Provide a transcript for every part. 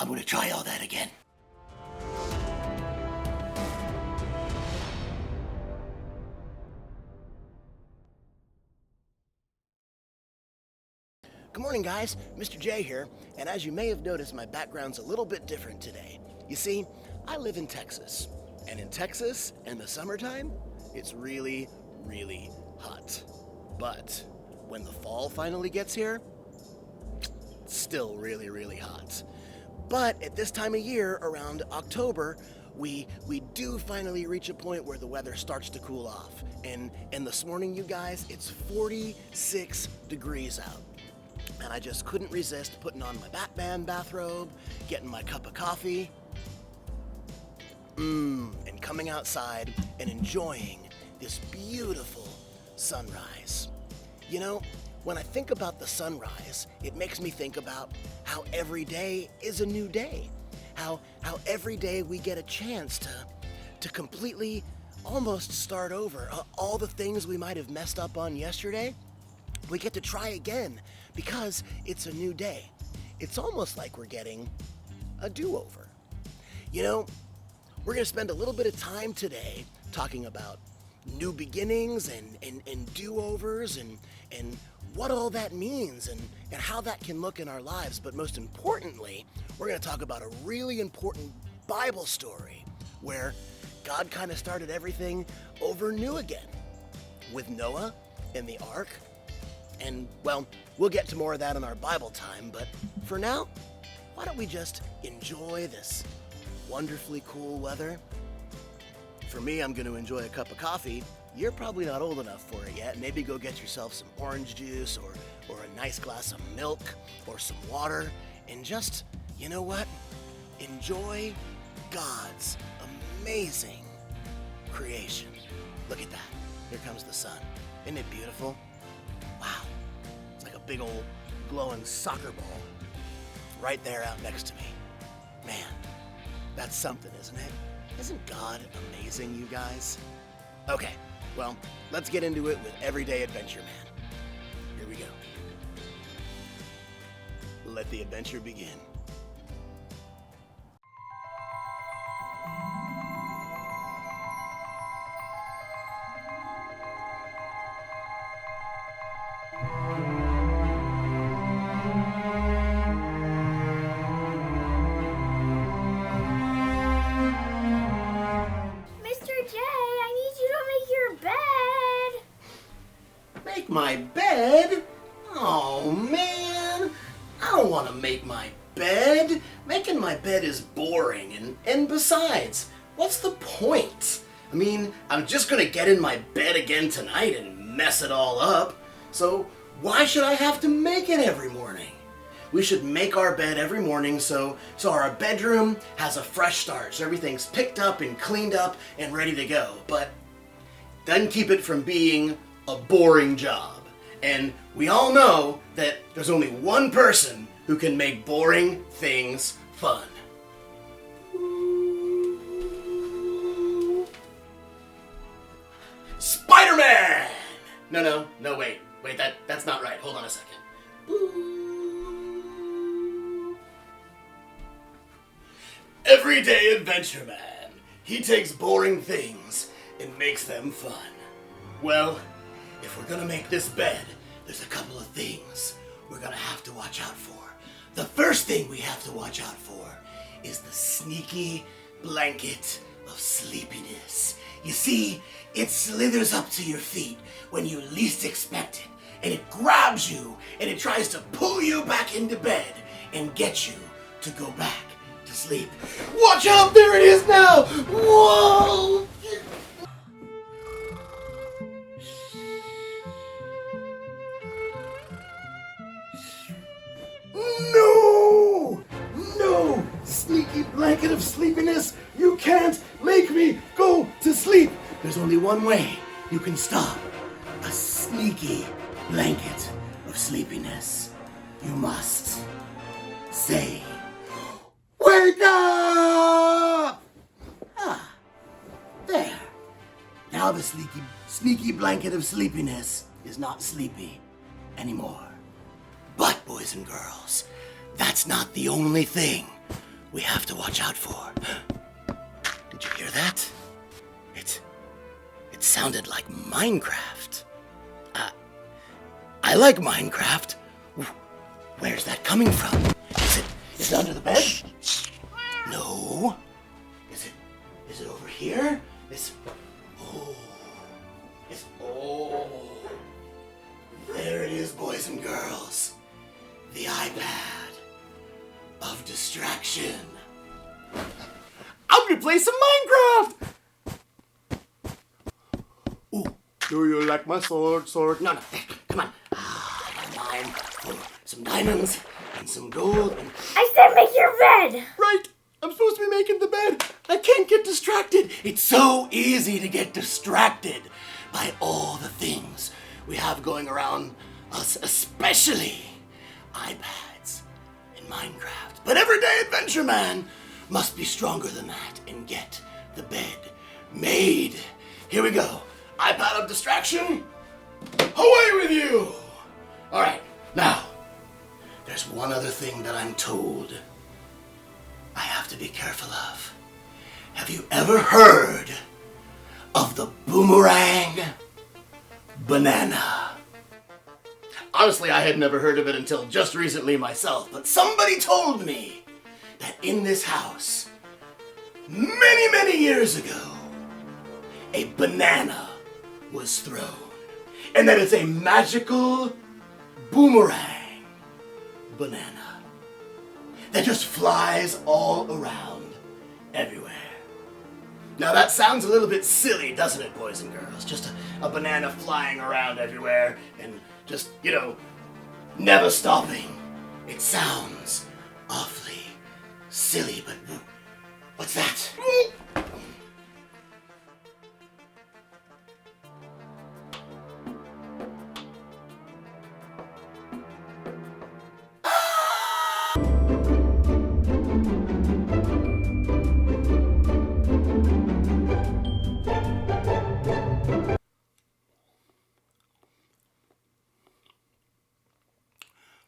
I'm gonna try all that again. Good morning, guys. Mr. J here, and as you may have noticed, my background's a little bit different today. You see, I live in Texas, and in Texas, in the summertime, it's really, really hot. But when the fall finally gets here, it's still really, really hot. But at this time of year, around October, we do finally reach a point where the weather starts to cool off. And this morning, you guys, it's 46 degrees out. And I just couldn't resist putting on my Batman bathrobe, getting my cup of coffee, and coming outside and enjoying this beautiful sunrise. You know, when I think about the sunrise, it makes me think about how every day is a new day. How every day we get a chance to completely almost start over. All the things we might have messed up on yesterday, we get to try again because it's a new day. It's almost like we're getting a do-over. You know, we're going to spend a little bit of time today talking about new beginnings and do-overs and what all that means and how that can look in our lives. But most importantly, we're going to talk about a really important Bible story where God kind of started everything over new again with Noah and the ark. And, well, we'll get to more of that in our Bible time, but for now, why don't we just enjoy this wonderfully cool weather? For me, I'm going to enjoy a cup of coffee. You're probably not old enough for it yet. Maybe go get yourself some orange juice or a nice glass of milk or some water, and just, you know what? Enjoy God's amazing creation. Look at that. Here comes the sun. Isn't it beautiful? Wow, it's like a big old glowing soccer ball right there out next to me. Man, that's something, isn't it? Isn't God amazing, you guys? Okay, well, let's get into it with Everyday Adventure Man. Here we go. Let the adventure begin. My bed? Oh man, I don't want to make my bed. Making my bed is boring and besides, what's the point? I mean, I'm just gonna get in my bed again tonight and mess it all up. So why should I have to make it every morning? We should make our bed every morning so our bedroom has a fresh start, so everything's picked up and cleaned up and ready to go. But doesn't keep it from being a boring job. And we all know that there's only one person who can make boring things fun. Spider-Man! No, wait, that's not right. Hold on a second. Everyday Adventure Man. He takes boring things and makes them fun. Well, if we're gonna make this bed, there's a couple of things we're gonna have to watch out for. The first thing we have to watch out for is the sneaky blanket of sleepiness. You see, it slithers up to your feet when you least expect it, and it grabs you, and it tries to pull you back into bed and get you to go back to sleep. Watch out, there it is now! Whoa! No! Sneaky blanket of sleepiness, you can't make me go to sleep! There's only one way you can stop a sneaky blanket of sleepiness. You must say, wake up! There. Now the sneaky blanket of sleepiness is not sleepy anymore. But, boys and girls, that's not the only thing we have to watch out for. Did you hear that? It sounded like Minecraft. I like Minecraft. Where's that coming from? Is it under the bed? No. Is it over here? There it is, boys and girls. The iPad of distraction. I'm gonna play some Minecraft! Ooh, do you like my sword? No, come on. I got mine for some diamonds and some gold and... I said make your bed! Right! I'm supposed to be making the bed. I can't get distracted. It's so easy to get distracted by all the things we have going around us, especially iPads and Minecraft. But everyday adventure man must be stronger than that and get the bed made. Here we go. iPad of distraction. Away with you! All right, now, there's one other thing that I'm told I have to be careful of. Have you ever heard of the boomerang banana? Honestly, I had never heard of it until just recently myself, but somebody told me that in this house, many, many years ago, a banana was thrown, and that it's a magical boomerang banana that just flies all around everywhere. Now that sounds a little bit silly, doesn't it, boys and girls? Just a banana flying around everywhere and just, never stopping. It sounds awfully silly, but what's that?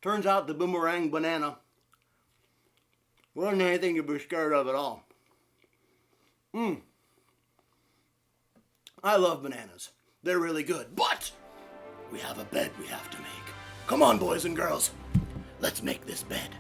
Turns out the boomerang banana wasn't anything to be scared of at all. I love bananas. They're really good, but we have a bed we have to make. Come on, boys and girls. Let's make this bed.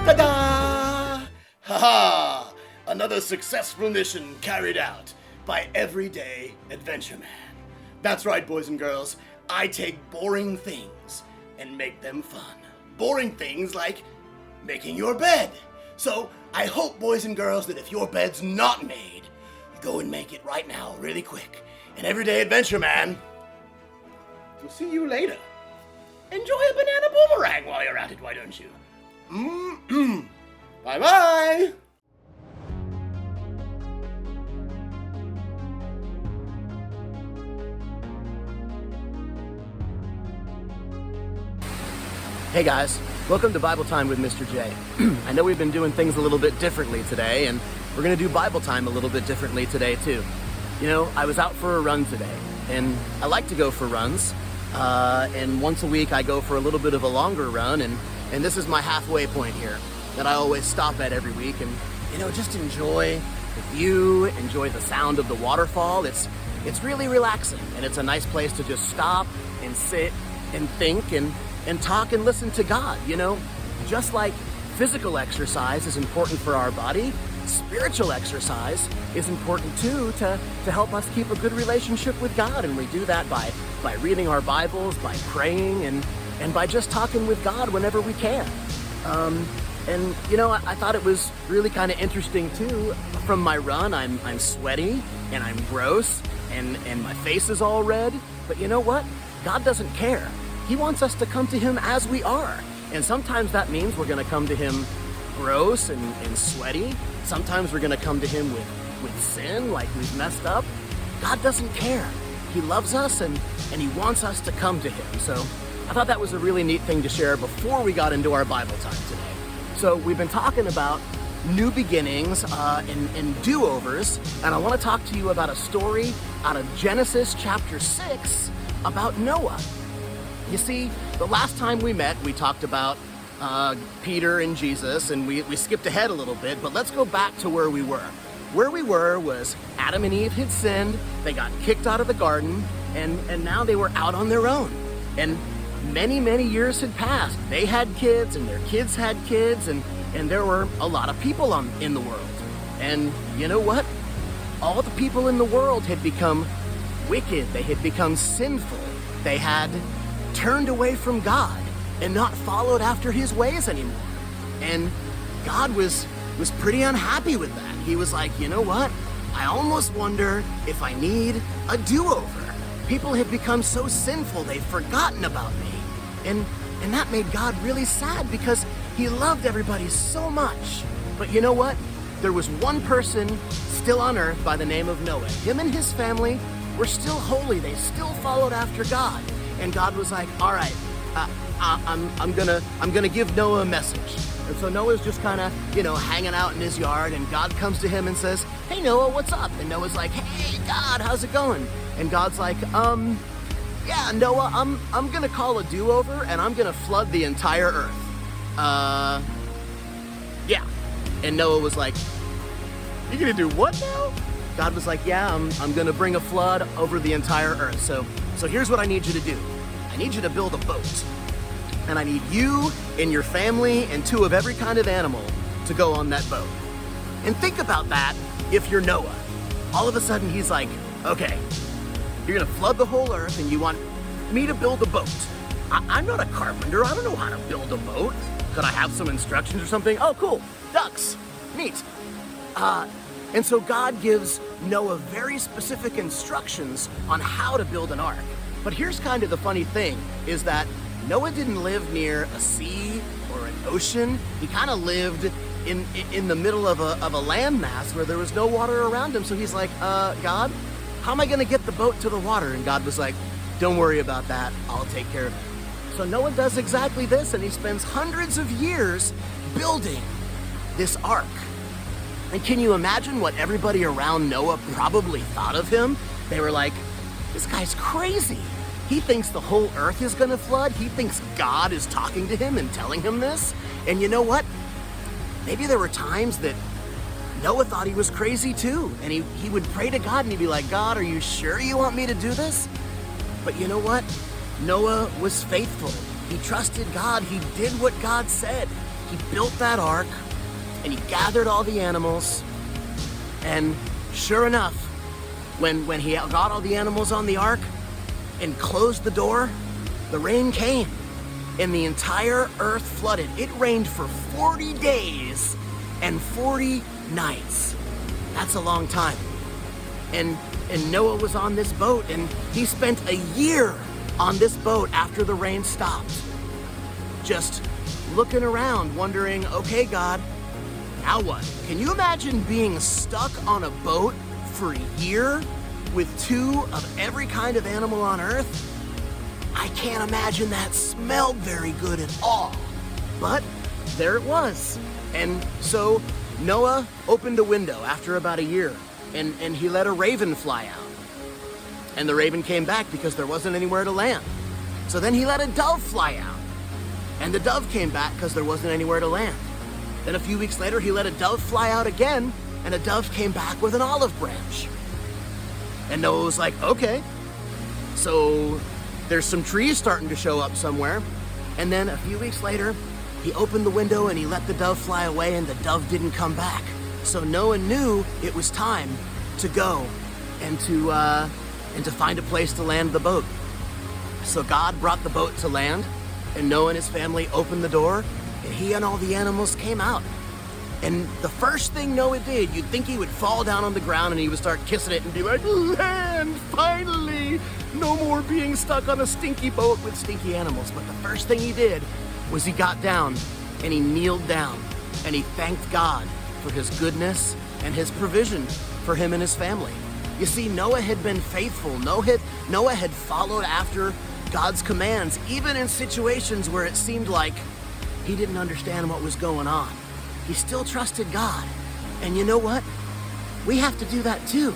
Ta-da! Ha-ha! Another successful mission carried out by everyday adventure man. That's right, boys and girls. I take boring things and make them fun. Boring things like making your bed. So I hope, boys and girls, that if your bed's not made, you go and make it right now, really quick. And everyday adventure man, we'll see you later. Enjoy a banana boomerang while you're at it, why don't you? Bye-bye! Hey guys, welcome to Bible Time with Mr. J. I know we've been doing things a little bit differently today, and we're going to do Bible Time a little bit differently today too. I was out for a run today, and I like to go for runs, and once a week I go for a little bit of a longer run, and this is my halfway point here that I always stop at every week and, just enjoy the view, enjoy the sound of the waterfall. It's really relaxing, and it's a nice place to just stop and sit and think and talk and listen to God. Just like physical exercise is important for our body, spiritual exercise is important too to help us keep a good relationship with God, and we do that by reading our Bibles, by praying, and by just talking with God whenever we can. I thought it was really kind of interesting too. From my run, I'm sweaty and I'm gross and my face is all red. But you know what? God doesn't care. He wants us to come to Him as we are. And sometimes that means we're going to come to Him gross and sweaty. Sometimes we're going to come to Him with sin, like we've messed up. God doesn't care. He loves us and He wants us to come to Him. So I thought that was a really neat thing to share before we got into our Bible time today. So we've been talking about new beginnings and do-overs, and I want to talk to you about a story out of Genesis chapter 6 about Noah. You see, the last time we met, we talked about Peter and Jesus, and we skipped ahead a little bit, but let's go back to where we were. Where we were was Adam and Eve had sinned, they got kicked out of the garden, and now they were out on their own. And many, many years had passed. They had kids, and their kids had kids, and there were a lot of people in the world. And you know what? All the people in the world had become wicked. They had become sinful. They had turned away from God and not followed after his ways anymore. And God was pretty unhappy with that. He was like, you know what? I almost wonder if I need a do-over. People have become so sinful, they've forgotten about me. And that made God really sad because he loved everybody so much. But you know what? There was one person still on earth by the name of Noah. Him and his family were still holy. They still followed after God. And God was like, all right, I'm gonna give Noah a message. And so Noah's just kind of, hanging out in his yard, and God comes to him and says, hey Noah, what's up? And Noah's like, hey God, how's it going? And God's like, yeah, Noah, I'm gonna call a do-over, and I'm gonna flood the entire earth. Yeah. And Noah was like, you're gonna do what now? God was like, yeah, I'm gonna bring a flood over the entire earth. So here's what I need you to do. I need you to build a boat. And I need you and your family and 2 of every kind of animal to go on that boat. And think about that if you're Noah. All of a sudden he's like, okay, you're gonna flood the whole earth and you want me to build a boat. I'm not a carpenter, I don't know how to build a boat. Could I have some instructions or something? Oh, cool, ducks, neat. And so God gives Noah very specific instructions on how to build an ark. But here's kind of the funny thing, is that Noah didn't live near a sea or an ocean. He kind of lived in the middle of a landmass where there was no water around him. So he's like, God, how am I gonna get the boat to the water? And God was like, don't worry about that, I'll take care of it. So Noah does exactly this, and he spends hundreds of years building this ark. And can you imagine what everybody around Noah probably thought of him? They were like, this guy's crazy. He thinks the whole earth is gonna flood. He thinks God is talking to him and telling him this. And you know what? Maybe there were times that Noah thought he was crazy too. And he would pray to God and he'd be like, God, are you sure you want me to do this? But you know what? Noah was faithful. He trusted God. He did what God said. He built that ark and he gathered all the animals. And sure enough, when he got all the animals on the ark and closed the door, the rain came and the entire earth flooded. It rained for 40 days and 40 nights. That's a long time. And Noah was on this boat, and he spent a year on this boat after the rain stopped, just looking around, wondering, okay, God, now what? Can you imagine being stuck on a boat for a year with 2 of every kind of animal on earth? I can't imagine that smelled very good at all. But there it was. And so Noah opened a window after about a year, and he let a raven fly out. And the raven came back because there wasn't anywhere to land. So then he let a dove fly out. And the dove came back because there wasn't anywhere to land. Then a few weeks later, he let a dove fly out again, and a dove came back with an olive branch. And Noah was like, okay, so there's some trees starting to show up somewhere. And then a few weeks later, he opened the window and he let the dove fly away, and the dove didn't come back. So Noah knew it was time to go and to find a place to land the boat. So God brought the boat to land, and Noah and his family opened the door, and he and all the animals came out. And the first thing Noah did, you'd think he would fall down on the ground and he would start kissing it and be like, land, finally! No more being stuck on a stinky boat with stinky animals. But the first thing he did was he got down and he kneeled down and he thanked God for his goodness and his provision for him and his family. You see, Noah had been faithful. Noah had followed after God's commands, even in situations where it seemed like he didn't understand what was going on. He still trusted God. And you know what? We have to do that too.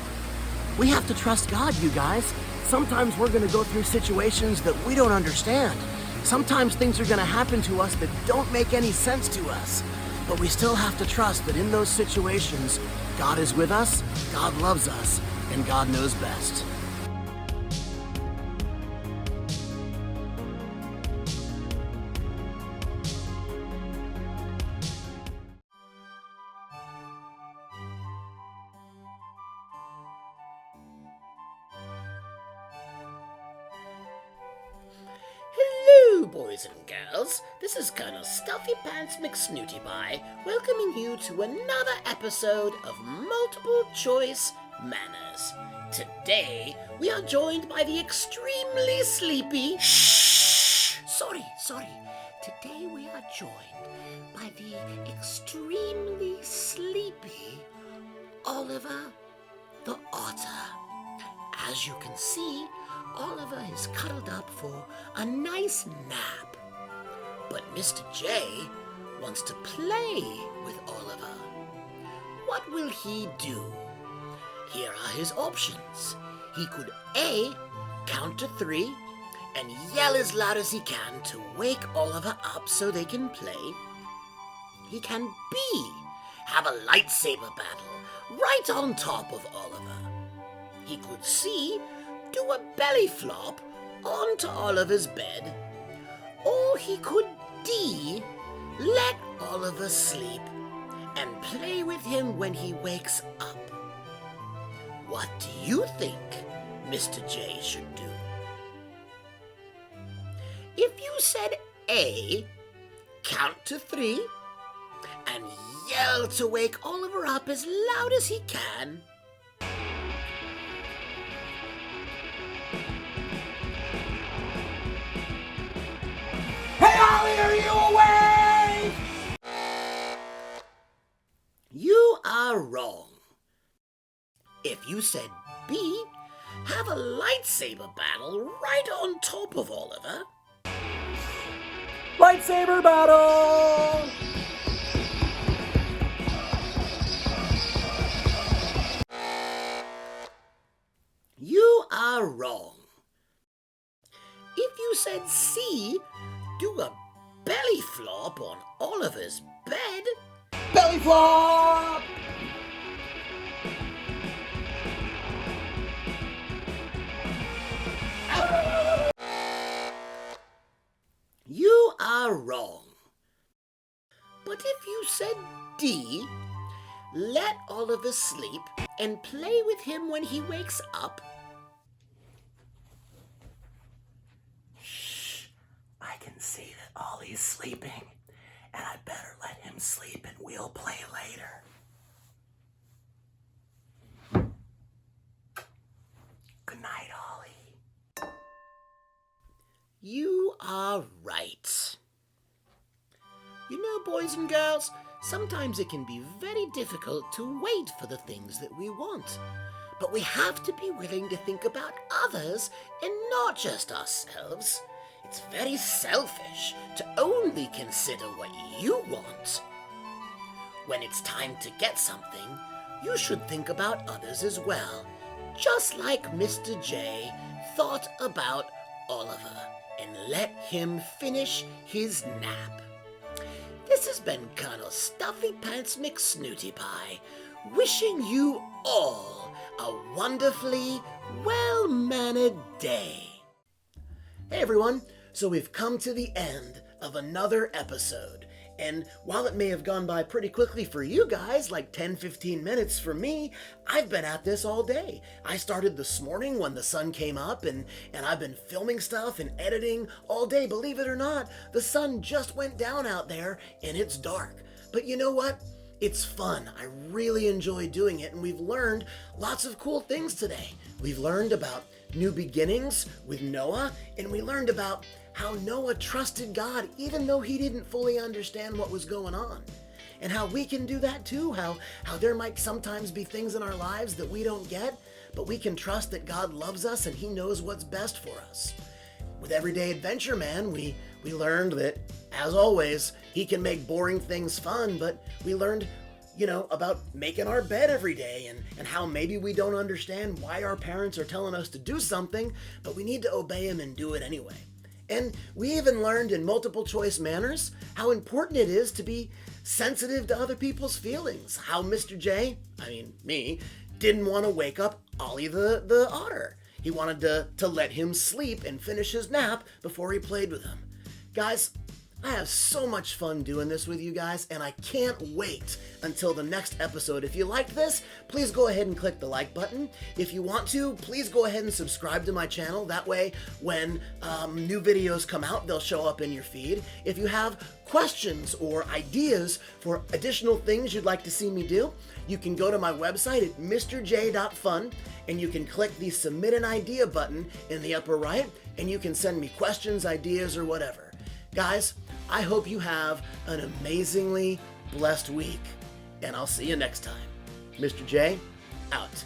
We have to trust God, you guys. Sometimes we're going to go through situations that we don't understand. Sometimes things are going to happen to us that don't make any sense to us. But we still have to trust that in those situations, God is with us, God loves us, and God knows best. Hello, boys and girls. This is Colonel StuffyPants McSnootyPie welcoming you to another episode of Multiple Choice Manners. Today, we are joined by the extremely sleepy... Sorry. Today we are joined by the extremely sleepy Oliver the Otter. As you can see, Oliver is cuddled up for a nice nap. But Mr. J wants to play with Oliver. What will he do? Here are his options. He could A, count to 3 and yell as loud as he can to wake Oliver up so they can play. He can B, have a lightsaber battle right on top of Oliver. He could C, do a belly flop onto Oliver's bed. Or he could D, let Oliver sleep and play with him when he wakes up. What do you think Mr. J should do? If you said A, count to 3 and yell to wake Oliver up as loud as he can. Hey, Ollie, are you awake? You are wrong. If you said B, have a lightsaber battle right on top of Oliver. Lightsaber battle! You are wrong. If you said C, do a belly flop on Oliver's bed. Belly flop! You are wrong. But if you said D, let Oliver sleep and play with him when he wakes up. I can see that Ollie's sleeping, and I better let him sleep and we'll play later. Good night, Ollie. You are right. You know, boys and girls, sometimes it can be very difficult to wait for the things that we want. But we have to be willing to think about others and not just ourselves. It's very selfish to only consider what you want. When it's time to get something, you should think about others as well, just like Mr. J thought about Oliver and let him finish his nap. This has been Colonel StuffyPants McSnootyPie, wishing you all a wonderfully well-mannered day. Hey everyone, so we've come to the end of another episode. And while it may have gone by pretty quickly for you guys, like 10-15 minutes, for me, I've been at this all day. I started this morning when the sun came up, and I've been filming stuff and editing all day. Believe it or not, the sun just went down out there, and it's dark. But you know what? It's fun. I really enjoy doing it, and we've learned lots of cool things today. We've learned about new beginnings with Noah, and we learned about how Noah trusted God even though he didn't fully understand what was going on. And how we can do that too, how there might sometimes be things in our lives that we don't get, but we can trust that God loves us and he knows what's best for us. With Everyday Adventure Man, we We learned that, as always, he can make boring things fun, but we learned, about making our bed every day and how maybe we don't understand why our parents are telling us to do something, but we need to obey them and do it anyway. And we even learned in multiple choice manners how important it is to be sensitive to other people's feelings. How Mr. J, me, didn't want to wake up Ollie the otter. He wanted to let him sleep and finish his nap before he played with him. Guys, I have so much fun doing this with you guys, and I can't wait until the next episode. If you liked this, please go ahead and click the like button. If you want to, please go ahead and subscribe to my channel. That way, when new videos come out, they'll show up in your feed. If you have questions or ideas for additional things you'd like to see me do, you can go to my website at mrj.fun, and you can click the Submit an Idea button in the upper right, and you can send me questions, ideas, or whatever. Guys, I hope you have an amazingly blessed week, and I'll see you next time. Mr. J, out.